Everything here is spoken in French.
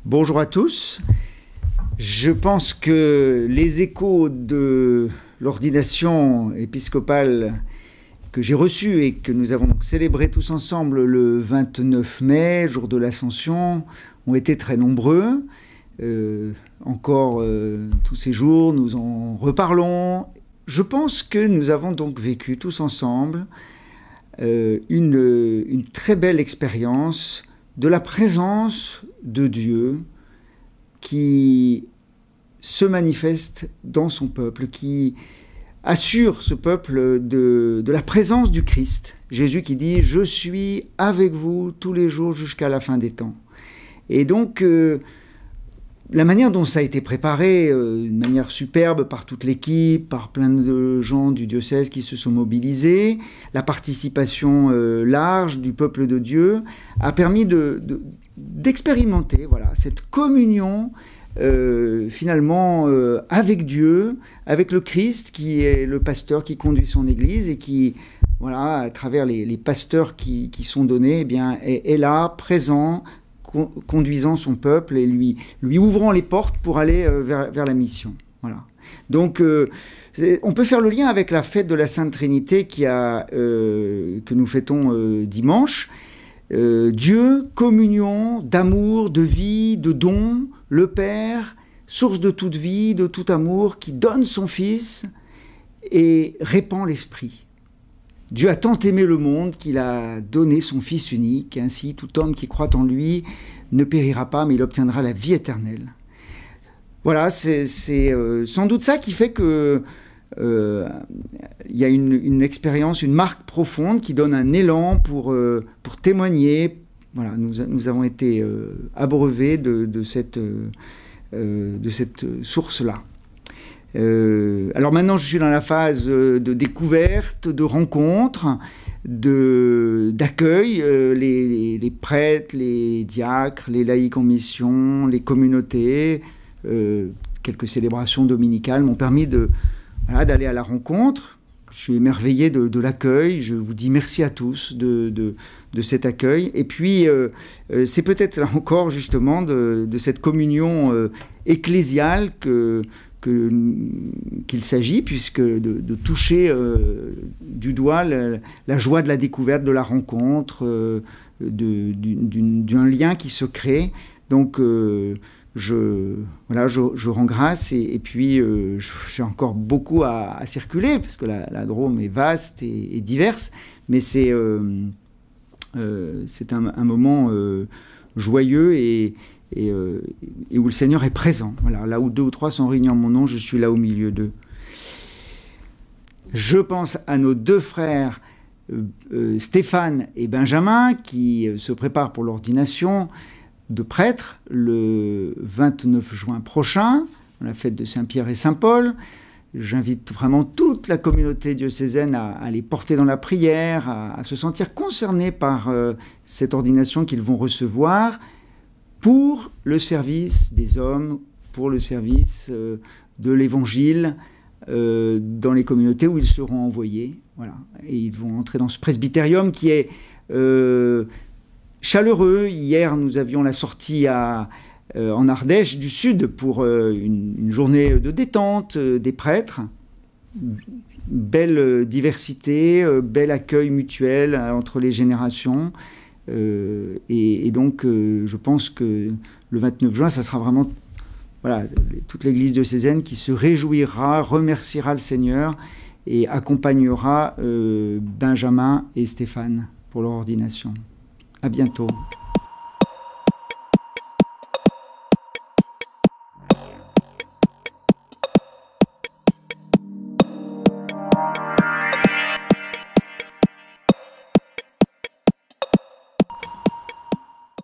Bonjour à tous. Je pense que les échos de l'ordination épiscopale que j'ai reçue et que nous avons donc célébré tous ensemble le 29 mai, jour de l'Ascension, ont été très nombreux. Encore tous ces jours, nous en reparlons. Je pense que nous avons donc vécu tous ensemble une très belle expérience de la présence de Dieu qui se manifeste dans son peuple, qui assure ce peuple de la présence du Christ. Jésus qui dit « Je suis avec vous tous les jours jusqu'à la fin des temps ». Et donc, la manière dont ça a été préparé, une manière superbe par toute l'équipe, par plein de gens du diocèse qui se sont mobilisés, la participation large du peuple de Dieu a permis d'expérimenter cette communion finalement avec Dieu, avec le Christ qui est le pasteur qui conduit son Église et qui, à travers les pasteurs qui sont donnés, eh bien, est là, présent, conduisant son peuple et lui ouvrant les portes pour aller vers la mission. Voilà. Donc, on peut faire le lien avec la fête de la Sainte Trinité que nous fêtons dimanche. Dieu, communion d'amour, de vie, de don, le Père, source de toute vie, de tout amour, qui donne son Fils et répand l'Esprit. Dieu a tant aimé le monde qu'il a donné son Fils unique, ainsi tout homme qui croit en lui ne périra pas, mais il obtiendra la vie éternelle. Voilà, c'est sans doute ça qui fait que il y a une expérience, une marque profonde qui donne un élan pour témoigner. Voilà, nous avons été abreuvés de cette source-là. Alors maintenant, je suis dans la phase de découverte, de rencontre, d'accueil. Les prêtres, les diacres, les laïcs en mission, les communautés, quelques célébrations dominicales m'ont permis d'aller à la rencontre. Je suis émerveillé de l'accueil. Je vous dis merci à tous de cet accueil. Et puis, c'est peut-être là encore justement de cette communion ecclésiale qu'il s'agit, puisque de toucher du doigt la joie de la découverte, de la rencontre, d'un lien qui se crée. Donc, je rends grâce et puis j'ai encore beaucoup à circuler parce que la Drôme est vaste et diverse, mais c'est un moment joyeux et où le Seigneur est présent. Voilà, là où 2 ou 3 sont réunis en mon nom, je suis là au milieu d'eux. Je pense à nos 2 frères Stéphane et Benjamin qui se préparent pour l'ordination de prêtre le 29 juin prochain, la fête de Saint-Pierre et Saint-Paul. J'invite vraiment toute la communauté diocésaine à les porter dans la prière, à se sentir concernés par cette ordination qu'ils vont recevoir pour le service des hommes, pour le service de l'Évangile dans les communautés où ils seront envoyés. Voilà. Et ils vont entrer dans ce presbytérium qui est chaleureux. Hier, nous avions la sortie en Ardèche du Sud pour une journée de détente des prêtres. Belle diversité, bel accueil mutuel entre les générations. Et donc, je pense que le 29 juin, ça sera vraiment toute l'Église diocésaine qui se réjouira, remerciera le Seigneur et accompagnera Benjamin et Stéphane pour leur ordination. À bientôt.